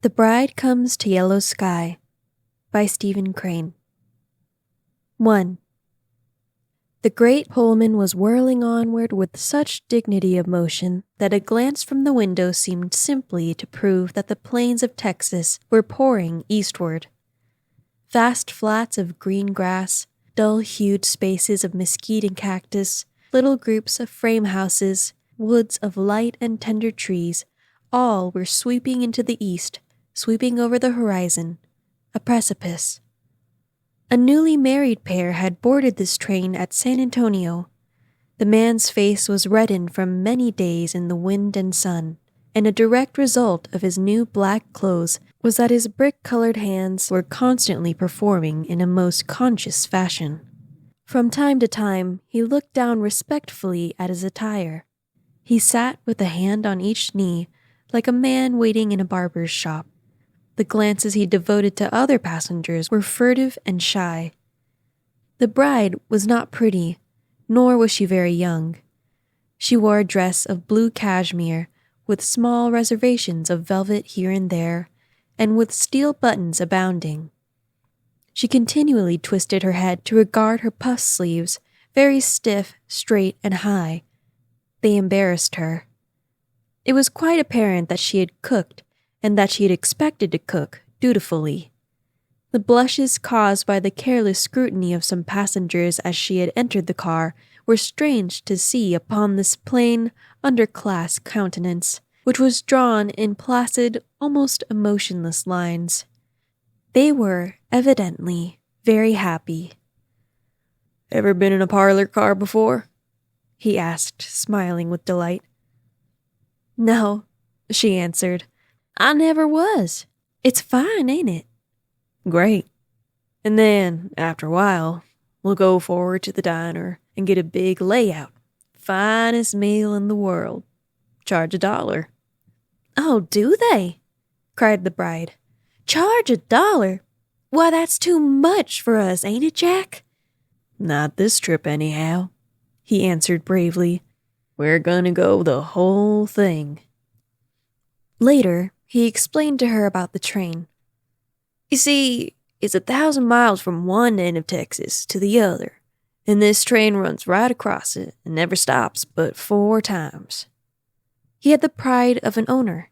The Bride Comes to Yellow Sky by Stephen Crane. 1. The great Pullman was whirling onward with such dignity of motion that a glance from the window seemed simply to prove that the plains of Texas were pouring eastward. Vast flats of green grass, dull-hued spaces of mesquite and cactus, little groups of frame houses, woods of light and tender trees, all were sweeping into the east, sweeping over the horizon, a precipice. A newly married pair had boarded this train at San Antonio. The man's face was reddened from many days in the wind and sun, and a direct result of his new black clothes was that his brick-colored hands were constantly performing in a most conscious fashion. From time to time, he looked down respectfully at his attire. He sat with a hand on each knee, like a man waiting in a barber's shop. The glances he devoted to other passengers were furtive and shy. The bride was not pretty, nor was she very young. She wore a dress of blue cashmere, with small reservations of velvet here and there, and with steel buttons abounding. She continually twisted her head to regard her puff sleeves, very stiff, straight, and high. They embarrassed her. It was quite apparent that she had cooked, and that she had expected to cook dutifully. The blushes caused by the careless scrutiny of some passengers as she had entered the car were strange to see upon this plain, underclass countenance, which was drawn in placid, almost emotionless lines. They were, evidently, very happy. "Ever been in a parlor car before?" he asked, smiling with delight. "No," she answered. "I never was. It's fine, ain't it?" "Great. And then, after a while, we'll go forward to the diner and get a big layout. Finest meal in the world. Charge $1. "Oh, do they?" cried the bride. "Charge $1? Why, that's too much for us, ain't it, Jack?" "Not this trip, anyhow," he answered bravely. "We're gonna go the whole thing." Later, he explained to her about the train. "You see, it's 1,000 miles from one end of Texas to the other, and this train runs right across it and never stops but 4 times. He had the pride of an owner.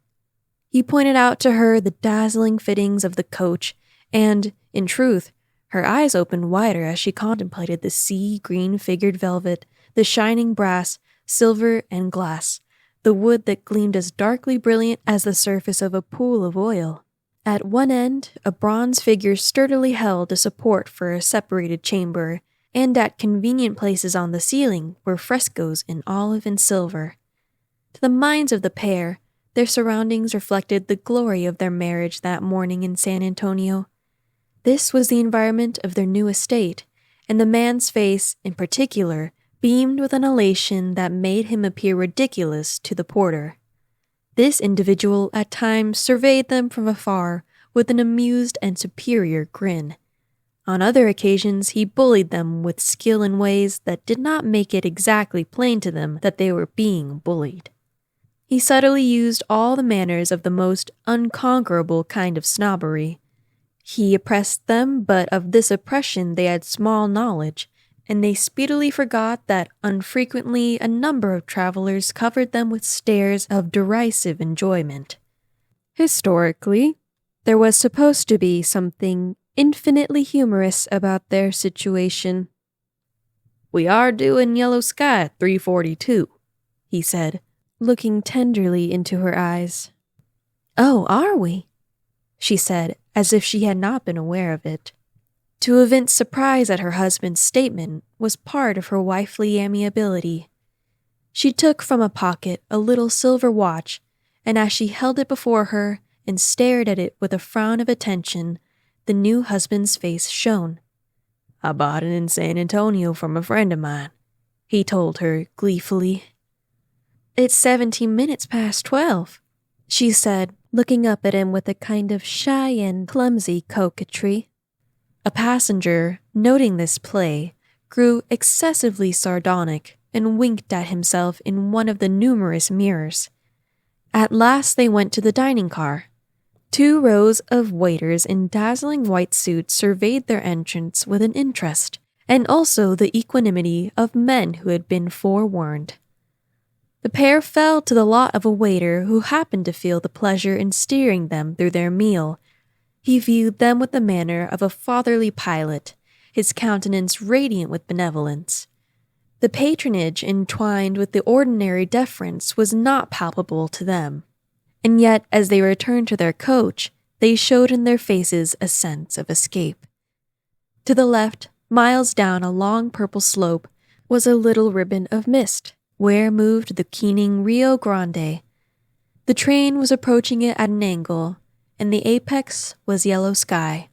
He pointed out to her the dazzling fittings of the coach, and, in truth, her eyes opened wider as she contemplated the sea-green figured velvet, the shining brass, silver, and glass, the wood that gleamed as darkly brilliant as the surface of a pool of oil. At one end, a bronze figure sturdily held a support for a separated chamber, and at convenient places on the ceiling were frescoes in olive and silver. To the minds of the pair, their surroundings reflected the glory of their marriage that morning in San Antonio. This was the environment of their new estate, and the man's face, in particular, beamed with an elation that made him appear ridiculous to the porter. This individual at times surveyed them from afar with an amused and superior grin. On other occasions he bullied them with skill in ways that did not make it exactly plain to them that they were being bullied. He subtly used all the manners of the most unconquerable kind of snobbery. He oppressed them, but of this oppression they had small knowledge, and they speedily forgot that unfrequently a number of travelers covered them with stares of derisive enjoyment. Historically, there was supposed to be something infinitely humorous about their situation. "We are due in Yellow Sky at 3:42, he said, looking tenderly into her eyes. "Oh, are we?" she said, as if she had not been aware of it. To evince surprise at her husband's statement was part of her wifely amiability. She took from a pocket a little silver watch, and as she held it before her and stared at it with a frown of attention, the new husband's face shone. "I bought it in San Antonio from a friend of mine," he told her gleefully. "It's 17 minutes past 12, she said, looking up at him with a kind of shy and clumsy coquetry. A passenger, noting this play, grew excessively sardonic and winked at himself in one of the numerous mirrors. At last they went to the dining car. 2 rows of waiters in dazzling white suits surveyed their entrance with an interest, and also the equanimity of men who had been forewarned. The pair fell to the lot of a waiter who happened to feel the pleasure in steering them through their meal. He viewed them with the manner of a fatherly pilot, his countenance radiant with benevolence. The patronage entwined with the ordinary deference was not palpable to them, and yet as they returned to their coach, they showed in their faces a sense of escape. To the left, miles down a long purple slope, was a little ribbon of mist, where moved the keening Rio Grande. The train was approaching it at an angle, and the apex was yellow sky.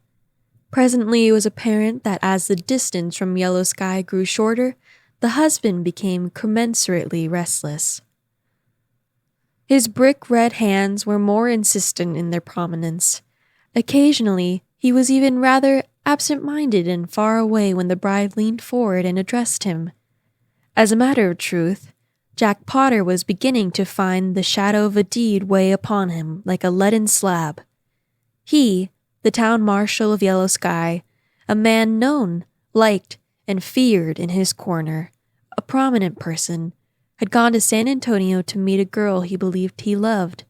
Presently it was apparent that as the distance from yellow sky grew shorter, the husband became commensurately restless. His brick-red hands were more insistent in their prominence. Occasionally, he was even rather absent-minded and far away when the bride leaned forward and addressed him. As a matter of truth, Jack Potter was beginning to find the shadow of a deed weigh upon him like a leaden slab. He, the town marshal of Yellow Sky, a man known, liked, and feared in his corner, a prominent person, had gone to San Antonio to meet a girl he believed he loved,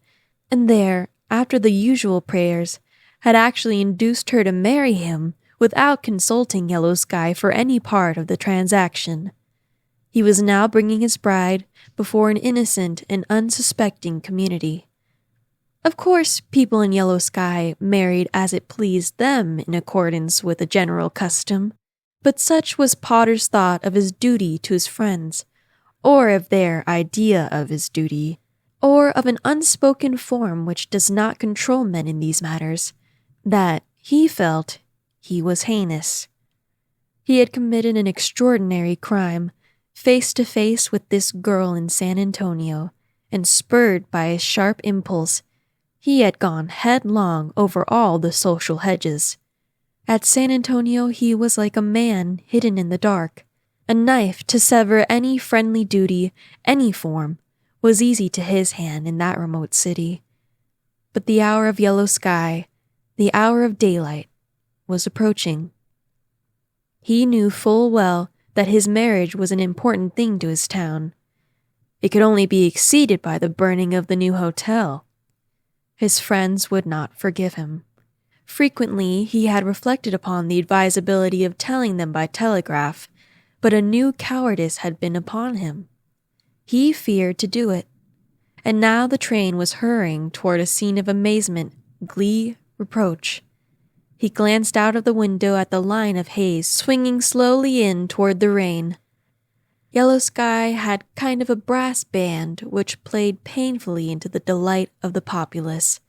and there, after the usual prayers, had actually induced her to marry him without consulting Yellow Sky for any part of the transaction. He was now bringing his bride before an innocent and unsuspecting community. Of course, people in Yellow Sky married as it pleased them in accordance with a general custom, but such was Potter's thought of his duty to his friends, or of their idea of his duty, or of an unspoken form which does not control men in these matters, that he felt he was heinous. He had committed an extraordinary crime, face to face with this girl in San Antonio, and spurred by a sharp impulse, he had gone headlong over all the social hedges. At San Antonio he was like a man hidden in the dark. A knife to sever any friendly duty, any form, was easy to his hand in that remote city. But the hour of Yellow Sky, the hour of daylight, was approaching. He knew full well that his marriage was an important thing to his town. It could only be exceeded by the burning of the new hotel. His friends would not forgive him. Frequently he had reflected upon the advisability of telling them by telegraph, but a new cowardice had been upon him. He feared to do it, and now the train was hurrying toward a scene of amazement, glee, reproach. He glanced out of the window at the line of haze swinging slowly in toward the rain. Yellow Sky had kind of a brass band which played painfully into the delight of the populace.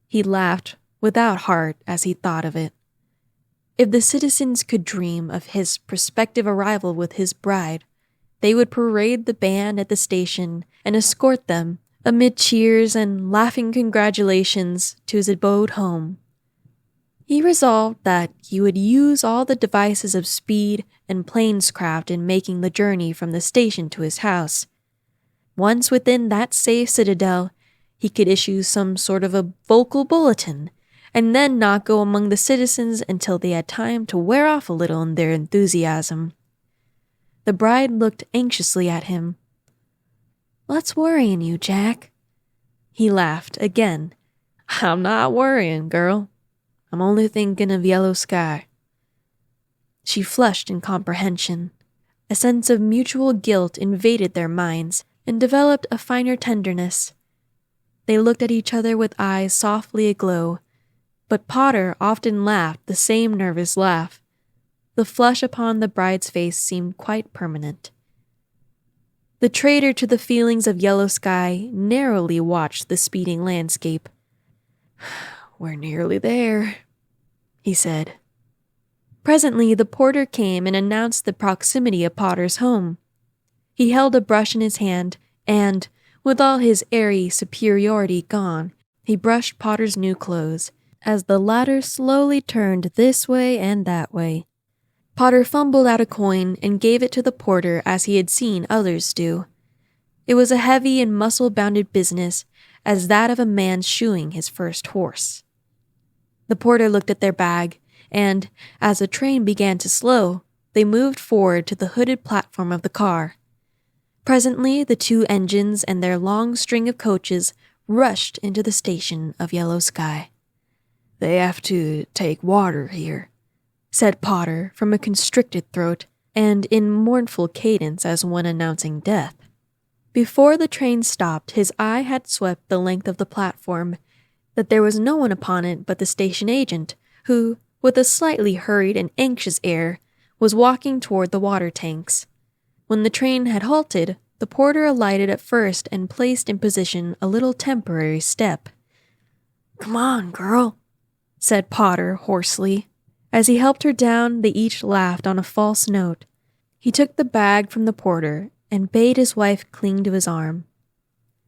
He laughed without heart as he thought of it. If the citizens could dream of his prospective arrival with his bride, they would parade the band at the station and escort them, amid cheers and laughing congratulations, to his abode home. He resolved that he would use all the devices of speed and plainscraft in making the journey from the station to his house. Once within that safe citadel, he could issue some sort of a vocal bulletin, and then not go among the citizens until they had time to wear off a little in their enthusiasm. The bride looked anxiously at him. "What's worrying you, Jack?" He laughed again. "I'm not worrying, girl. I'm only thinking of Yellow Sky." She flushed in comprehension. A sense of mutual guilt invaded their minds and developed a finer tenderness. They looked at each other with eyes softly aglow, but Potter often laughed the same nervous laugh. The flush upon the bride's face seemed quite permanent. The traitor to the feelings of Yellow Sky narrowly watched the speeding landscape. "We're nearly there," he said. Presently the porter came and announced the proximity of Potter's home. He held a brush in his hand, and, with all his airy superiority gone, he brushed Potter's new clothes, as the latter slowly turned this way and that way. Potter fumbled out a coin and gave it to the porter as he had seen others do. It was a heavy and muscle-bounded business, as that of a man shoeing his first horse. The porter looked at their bag, and, as the train began to slow, they moved forward to the hooded platform of the car. Presently, the two engines and their long string of coaches rushed into the station of Yellow Sky. "They have to take water here," said Potter from a constricted throat and in mournful cadence as one announcing death. Before the train stopped, his eye had swept the length of the platform, that there was no one upon it but the station agent, who, with a slightly hurried and anxious air, was walking toward the water tanks. When the train had halted, the porter alighted at first and placed in position a little temporary step. "Come on, girl," said Potter hoarsely. As he helped her down, they each laughed on a false note. He took the bag from the porter and bade his wife cling to his arm.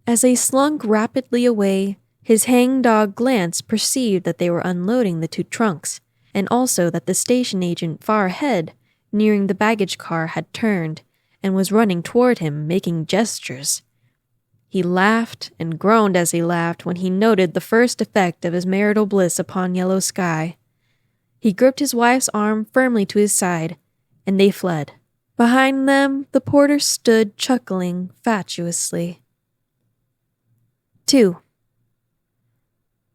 As they slunk rapidly away, his hangdog glance perceived that they were unloading the two trunks, and also that the station agent far ahead, nearing the baggage car, had turned and was running toward him, making gestures. He laughed and groaned as he laughed when he noted the first effect of his marital bliss upon Yellow Sky. He gripped his wife's arm firmly to his side, and they fled. Behind them, the porter stood chuckling fatuously. 2.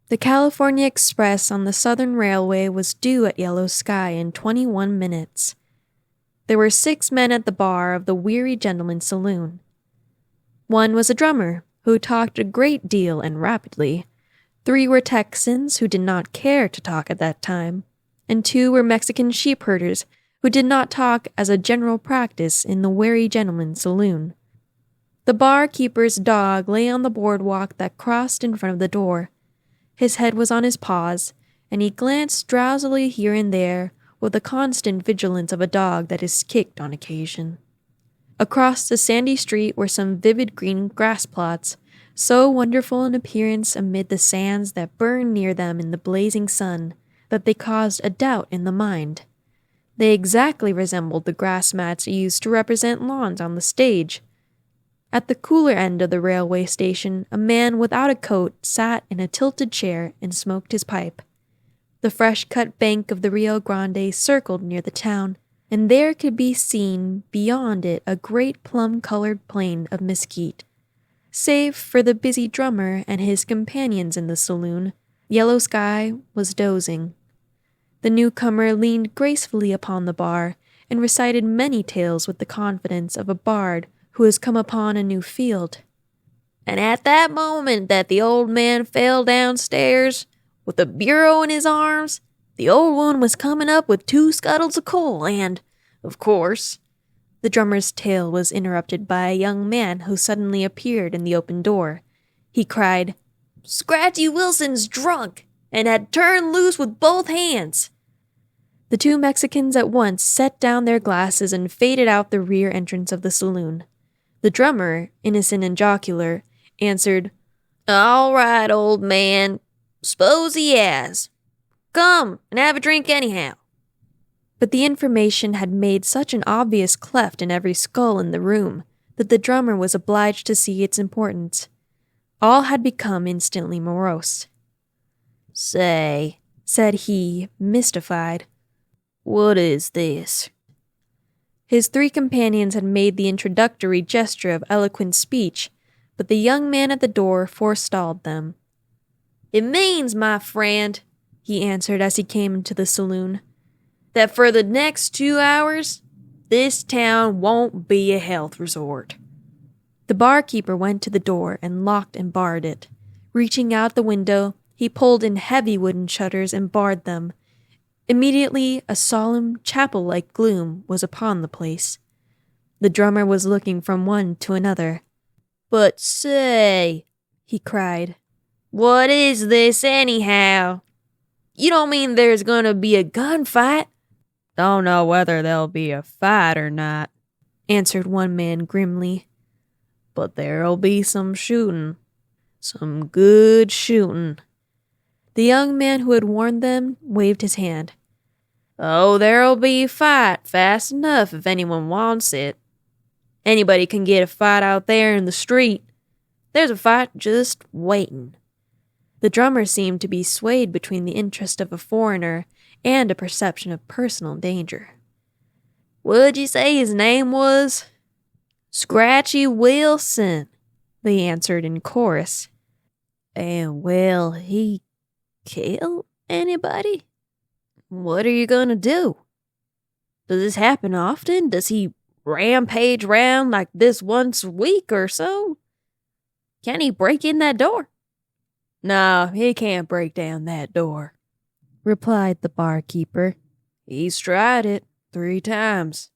The California Express on the Southern Railway was due at Yellow Sky in 21 minutes. There were 6 men at the bar of the Weary Gentleman's Saloon. One was a drummer, who talked a great deal and rapidly. 3 were Texans, who did not care to talk at that time, and 2 were Mexican sheepherders, who did not talk as a general practice in the Weary Gentleman's Saloon. The barkeeper's dog lay on the boardwalk that crossed in front of the door. His head was on his paws, and he glanced drowsily here and there with the constant vigilance of a dog that is kicked on occasion. Across the sandy street were some vivid green grass plots, so wonderful in appearance amid the sands that burned near them in the blazing sun, that they caused a doubt in the mind. They exactly resembled the grass mats used to represent lawns on the stage. At the cooler end of the railway station, a man without a coat sat in a tilted chair and smoked his pipe. The fresh-cut bank of the Rio Grande circled near the town, and there could be seen beyond it a great plum-colored plain of mesquite. Save for the busy drummer and his companions in the saloon, Yellow Sky was dozing. The newcomer leaned gracefully upon the bar and recited many tales with the confidence of a bard who has come upon a new field. And at that moment that the old man fell downstairs, with the bureau in his arms, the old one was coming up with 2 scuttles of coal and, of course, the drummer's tale was interrupted by a young man who suddenly appeared in the open door. He cried, "Scratchy Wilson's drunk, and had turned loose with both hands." The 2 Mexicans at once set down their glasses and faded out the rear entrance of the saloon. The drummer, innocent and jocular, answered, "All right, old man. S'pose he has. Come and have a drink anyhow." But the information had made such an obvious cleft in every skull in the room that the drummer was obliged to see its importance. All had become instantly morose. "Say," said he, mystified, "what is this?" His 3 companions had made the introductory gesture of eloquent speech, but the young man at the door forestalled them. "It means, my friend," he answered as he came into the saloon, "that for the next 2 hours, this town won't be a health resort." The barkeeper went to the door and locked and barred it. Reaching out the window, he pulled in heavy wooden shutters and barred them. Immediately, a solemn, chapel-like gloom was upon the place. The drummer was looking from one to another. "But say," he cried, "what is this anyhow? You don't mean there's gonna be a gunfight?" "Don't know whether there'll be a fight or not," answered one man grimly. "But there'll be some shooting. Some good shooting." The young man who had warned them waved his hand. "Oh, there'll be a fight fast enough if anyone wants it. Anybody can get a fight out there in the street. There's a fight just waiting." The drummer seemed to be swayed between the interest of a foreigner and a perception of personal danger. "What'd you say his name was?" "Scratchy Wilson," they answered in chorus. "And well, he kill anybody? What are you gonna do? Does this happen often? Does he rampage round like this once a week or so? Can he break in that door?" "No, he can't break down that door," replied the barkeeper. "He's tried it 3 times.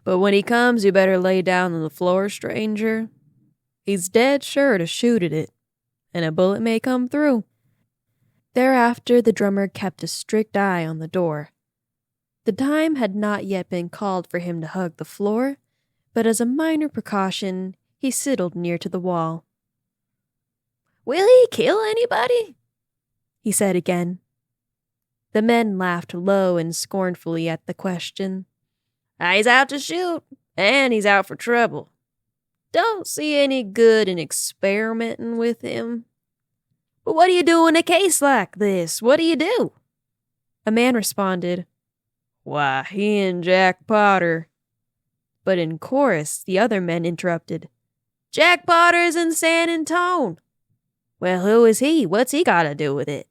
But when he comes, you better lay down on the floor, stranger. He's dead sure to shoot at it, and a bullet may come through." Thereafter, the drummer kept a strict eye on the door. The time had not yet been called for him to hug the floor, but as a minor precaution, he sidled near to the wall. "Will he kill anybody?" he said again. The men laughed low and scornfully at the question. "He's out to shoot, and he's out for trouble. Don't see any good in experimenting with him. But what do you do in a case like this? What do you do?" A man responded, "Why, he and Jack Potter." But in chorus, the other men interrupted, "Jack Potter's in San Antone." "Well, who is he? What's he got to do with it?"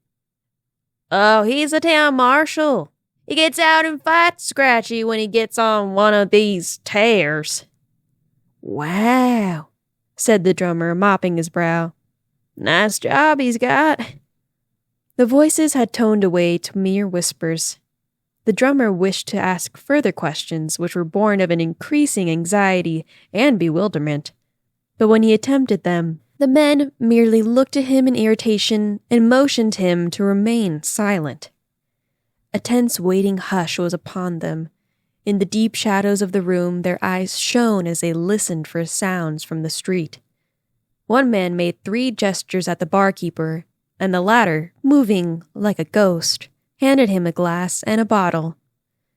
"Oh, he's a town marshal. He gets out and fights Scratchy when he gets on one of these tears." "Wow," said the drummer, mopping his brow. "Nice job he's got." The voices had toned away to mere whispers. The drummer wished to ask further questions, which were born of an increasing anxiety and bewilderment. But when he attempted them, the men merely looked at him in irritation and motioned him to remain silent. A tense waiting hush was upon them. In the deep shadows of the room, their eyes shone as they listened for sounds from the street. One man made 3 gestures at the barkeeper, and the latter, moving like a ghost, handed him a glass and a bottle.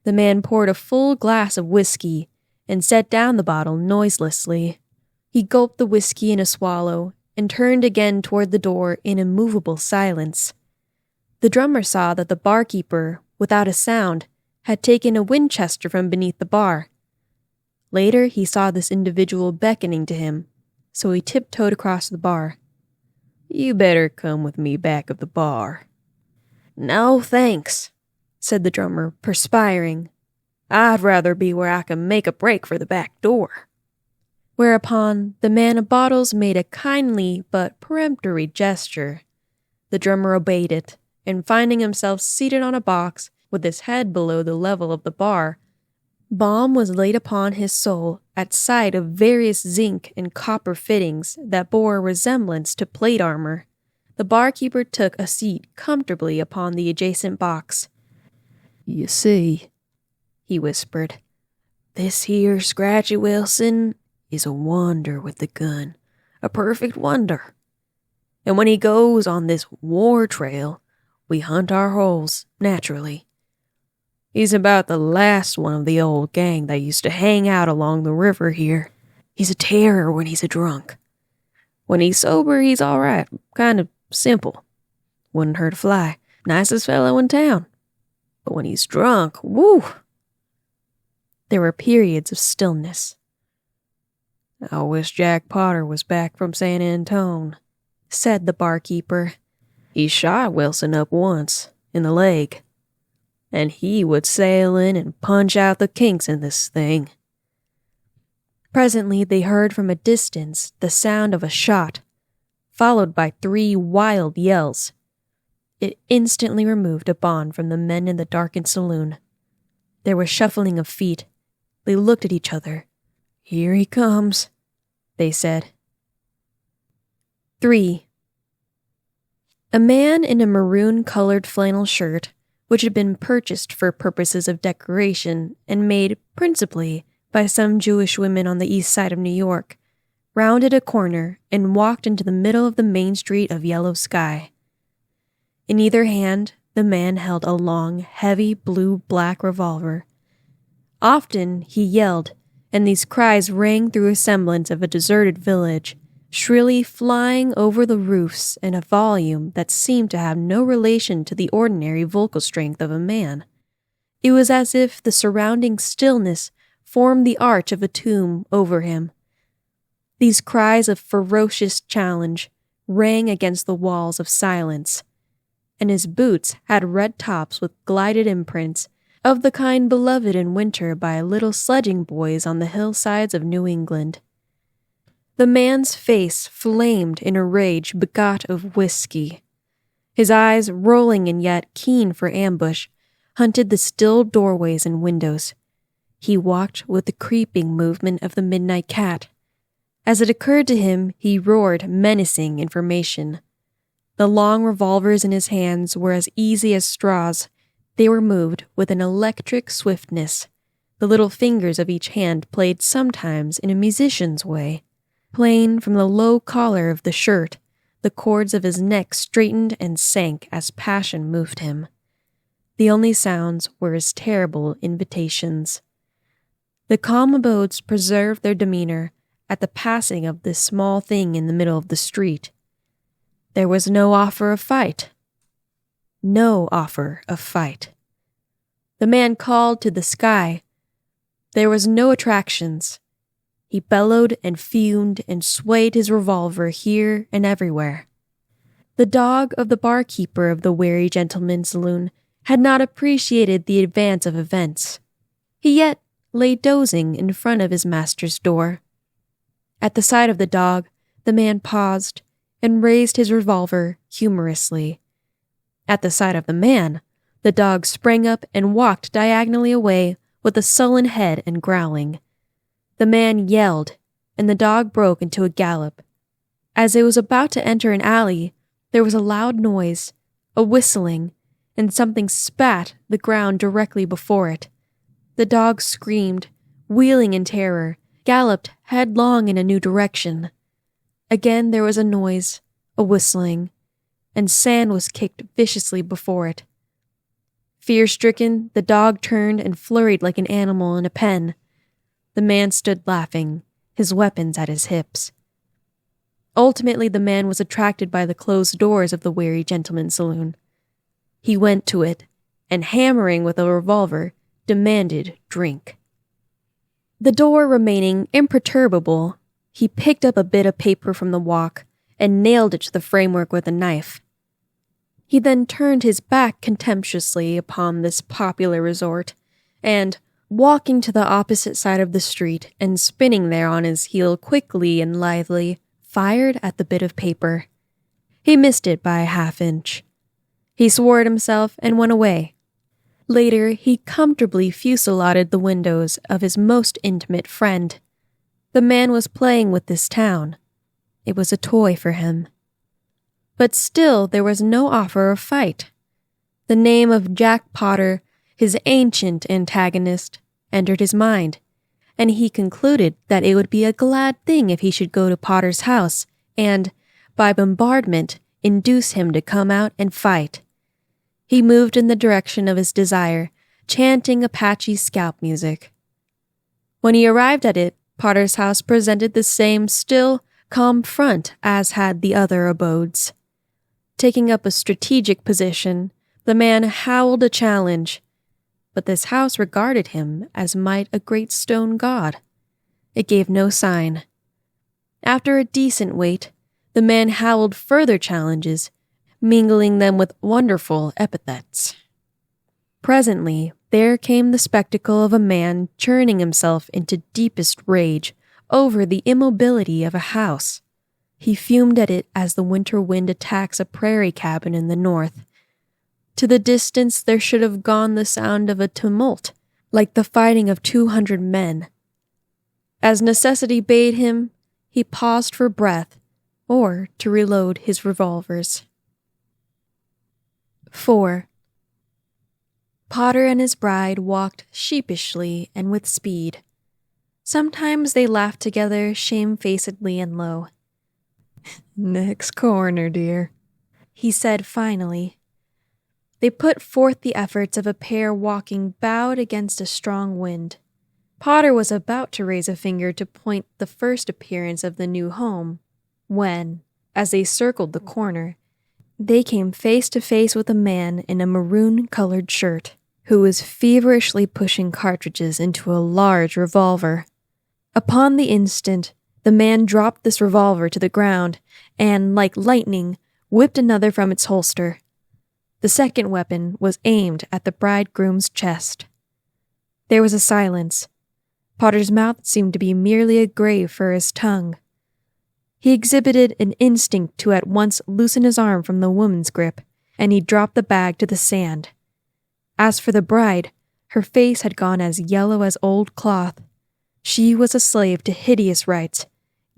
The man poured a full glass of whiskey and set down the bottle noiselessly. He gulped the whiskey in a swallow and turned again toward the door in immovable silence. The drummer saw that the barkeeper, without a sound, had taken a Winchester from beneath the bar. Later, he saw this individual beckoning to him, so he tiptoed across the bar. "You better come with me back of the bar." "No, thanks," said the drummer, perspiring. "I'd rather be where I can make a break for the back door." Whereupon, the man of bottles made a kindly but peremptory gesture. The drummer obeyed it, and finding himself seated on a box with his head below the level of the bar, balm was laid upon his soul at sight of various zinc and copper fittings that bore a resemblance to plate armor. The barkeeper took a seat comfortably upon the adjacent box. "You see," he whispered, "this here Scratchy Wilson is a wonder with the gun, a perfect wonder. And when he goes on this war trail, we hunt our holes, naturally. He's about the last one of the old gang that used to hang out along the river here. He's a terror when he's a drunk. When he's sober, he's all right, kind of simple. Wouldn't hurt a fly. Nicest fellow in town. But when he's drunk, woo!" There were periods of stillness. "I wish Jack Potter was back from San Antone," said the barkeeper. "He shot Wilson up once, in the leg. And he would sail in and punch out the kinks in this thing." Presently they heard from a distance the sound of a shot, followed by 3 wild yells. It instantly removed a bond from the men in the darkened saloon. There was shuffling of feet. They looked at each other. "Here he comes," they said. 3. A man in a maroon-colored flannel shirt, which had been purchased for purposes of decoration and made principally by some Jewish women on the east side of New York, rounded a corner and walked into the middle of the main street of Yellow Sky. In either hand, the man held a long, heavy blue-black revolver. Often he yelled, and these cries rang through a semblance of a deserted village, shrilly flying over the roofs in a volume that seemed to have no relation to the ordinary vocal strength of a man. It was as if the surrounding stillness formed the arch of a tomb over him. These cries of ferocious challenge rang against the walls of silence, and his boots had red tops with glided imprints of the kind beloved in winter by little sledging boys on the hillsides of New England. The man's face flamed in a rage begot of whiskey. His eyes, rolling and yet keen for ambush, hunted the still doorways and windows. He walked with the creeping movement of the midnight cat. As it occurred to him, he roared menacing information. The long revolvers in his hands were as easy as straws. They were moved with an electric swiftness. The little fingers of each hand played sometimes in a musician's way. Playing from the low collar of the shirt, the cords of his neck straightened and sank as passion moved him. The only sounds were his terrible invitations. The calm abodes preserved their demeanor at the passing of this small thing in the middle of the street. There was no offer of fight. No offer of fight. The man called to the sky. There was no attractions. He bellowed and fumed and swayed his revolver here and everywhere. The dog of the barkeeper of the Wary Gentleman's Saloon had not appreciated the advance of events. He yet lay dozing in front of his master's door. At the sight of the dog, the man paused and raised his revolver humorously. At the sight of the man, the dog sprang up and walked diagonally away with a sullen head and growling. The man yelled, and the dog broke into a gallop. As it was about to enter an alley, there was a loud noise, a whistling, and something spat the ground directly before it. The dog screamed, wheeling in terror, galloped headlong in a new direction. Again there was a noise, a whistling, and sand was kicked viciously before it. Fear-stricken, the dog turned and flurried like an animal in a pen. The man stood laughing, his weapons at his hips. Ultimately, the man was attracted by the closed doors of the Wary Gentleman's Saloon. He went to it, and hammering with a revolver, demanded drink. The door remaining imperturbable, he picked up a bit of paper from the walk and nailed it to the framework with a knife. He then turned his back contemptuously upon this popular resort, and, walking to the opposite side of the street and spinning there on his heel quickly and lithely, fired at the bit of paper. He missed it by a half-inch. He swore at himself and went away. Later, he comfortably fusilladed the windows of his most intimate friend. The man was playing with this town. It was a toy for him. But still there was no offer of fight. The name of Jack Potter, his ancient antagonist, entered his mind, and he concluded that it would be a glad thing if he should go to Potter's house and, by bombardment, induce him to come out and fight. He moved in the direction of his desire, chanting Apache scalp music. When he arrived at it, Potter's house presented the same still, calm front as had the other abodes. Taking up a strategic position, the man howled a challenge, but this house regarded him as might a great stone god. It gave no sign. After a decent wait, the man howled further challenges, mingling them with wonderful epithets. Presently, there came the spectacle of a man churning himself into deepest rage over the immobility of a house. He fumed at it as the winter wind attacks a prairie cabin in the north. To the distance there should have gone the sound of a tumult, like the fighting of 200 men. As necessity bade him, he paused for breath, or to reload his revolvers. 4. Potter and his bride walked sheepishly and with speed. Sometimes they laughed together shamefacedly and low. "Next corner, dear," he said finally. They put forth the efforts of a pair walking bowed against a strong wind. Potter was about to raise a finger to point the first appearance of the new home, when, as they circled the corner, they came face to face with a man in a maroon-colored shirt who was feverishly pushing cartridges into a large revolver. Upon the instant, the man dropped this revolver to the ground and, like lightning, whipped another from its holster. The second weapon was aimed at the bridegroom's chest. There was a silence. Potter's mouth seemed to be merely a grave for his tongue. He exhibited an instinct to at once loosen his arm from the woman's grip, and he dropped the bag to the sand. As for the bride, her face had gone as yellow as old cloth. She was a slave to hideous rites,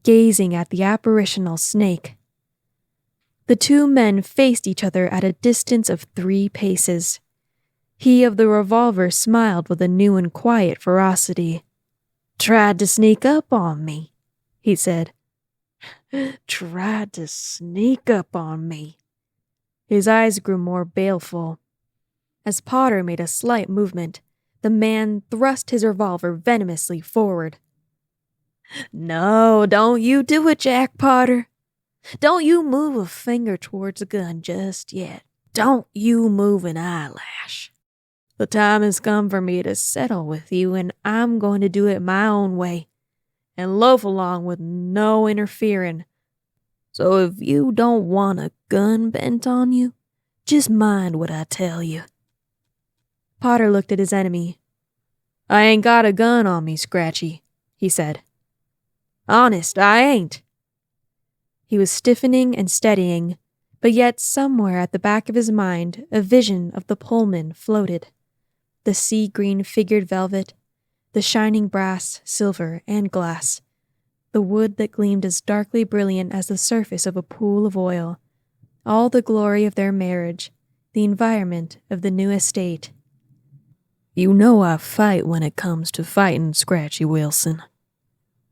gazing at the apparitional snake. The two men faced each other at a distance of 3 paces. He of the revolver smiled with a new and quiet ferocity. "Tried to sneak up on me," he said. "Tried to sneak up on me." His eyes grew more baleful. As Potter made a slight movement, the man thrust his revolver venomously forward. "No, don't you do it, Jack Potter. Don't you move a finger towards the gun just yet. Don't you move an eyelash. The time has come for me to settle with you, and I'm going to do it my own way, and loaf along with no interfering. So if you don't want a gun bent on you, just mind what I tell you." Potter looked at his enemy. "I ain't got a gun on me, Scratchy," he said. "Honest, I ain't." He was stiffening and steadying, but yet somewhere at the back of his mind a vision of the Pullman floated. The sea-green figured velvet, the shining brass, silver, and glass, the wood that gleamed as darkly brilliant as the surface of a pool of oil, all the glory of their marriage, the environment of the new estate. "You know I fight when it comes to fighting, Scratchy Wilson.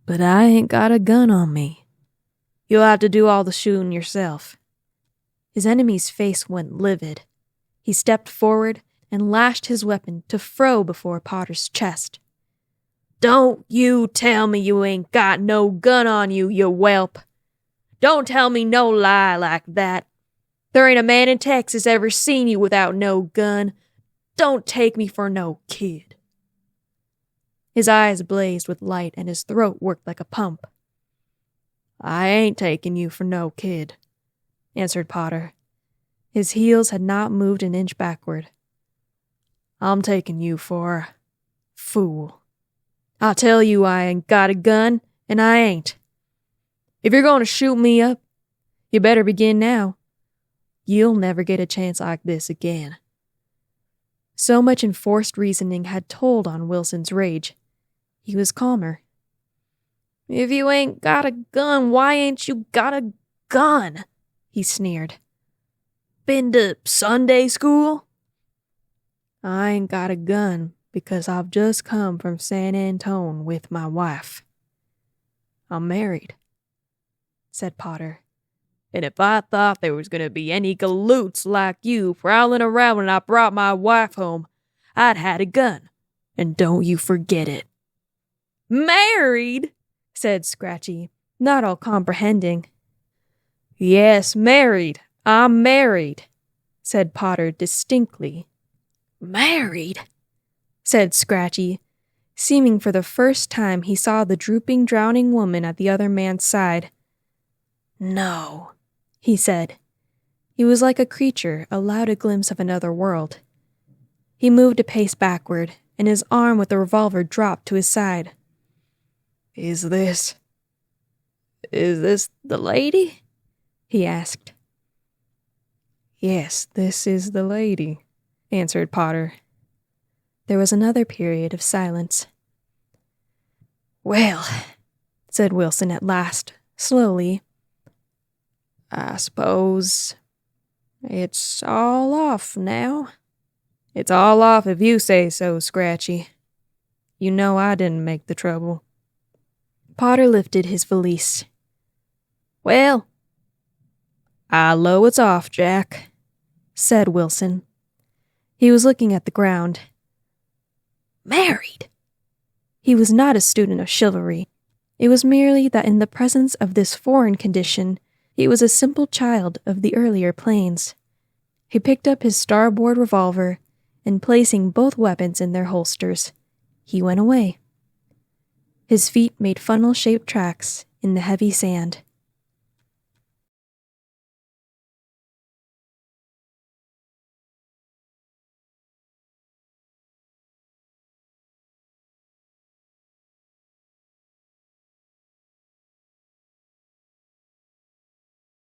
But I ain't got a gun on me. You'll have to do all the shooting yourself." His enemy's face went livid. He stepped forward and lashed his weapon to fro before Potter's chest. "Don't you tell me you ain't got no gun on you, you whelp. Don't tell me no lie like that. There ain't a man in Texas ever seen you without no gun. Don't take me for no kid." His eyes blazed with light and his throat worked like a pump. "I ain't taking you for no kid," answered Potter. His heels had not moved an inch backward. "I'm taking you for a fool. I tell you I ain't got a gun, and I ain't. If you're going to shoot me up, you better begin now. You'll never get a chance like this again." So much enforced reasoning had told on Wilson's rage. He was calmer. "If you ain't got a gun, why ain't you got a gun?" he sneered. "Been to Sunday school?" "I ain't got a gun because I've just come from San Antone with my wife. I'm married," said Potter. "And if I thought there was going to be any galoots like you prowling around when I brought my wife home, I'd had a gun. And don't you forget it." "Married?" said Scratchy, not all comprehending. "Yes, married. I'm married," said Potter distinctly. "Married?" said Scratchy, seeming for the first time he saw the drooping, drowning woman at the other man's side. "No," he said. He was like a creature allowed a glimpse of another world. He moved a pace backward, and his arm with the revolver dropped to his side. Is this the lady?" he asked. "Yes, this is the lady," answered Potter. There was another period of silence. "Well," said Wilson at last, slowly, "I suppose it's all off now." "It's all off if you say so, Scratchy. You know I didn't make the trouble." Potter lifted his valise. "Well, I 'low it's off, Jack," said Wilson. He was looking at the ground. Married! He was not a student of chivalry. It was merely that in the presence of this foreign condition, he was a simple child of the earlier plains. He picked up his starboard revolver, and placing both weapons in their holsters, he went away. His feet made funnel-shaped tracks in the heavy sand.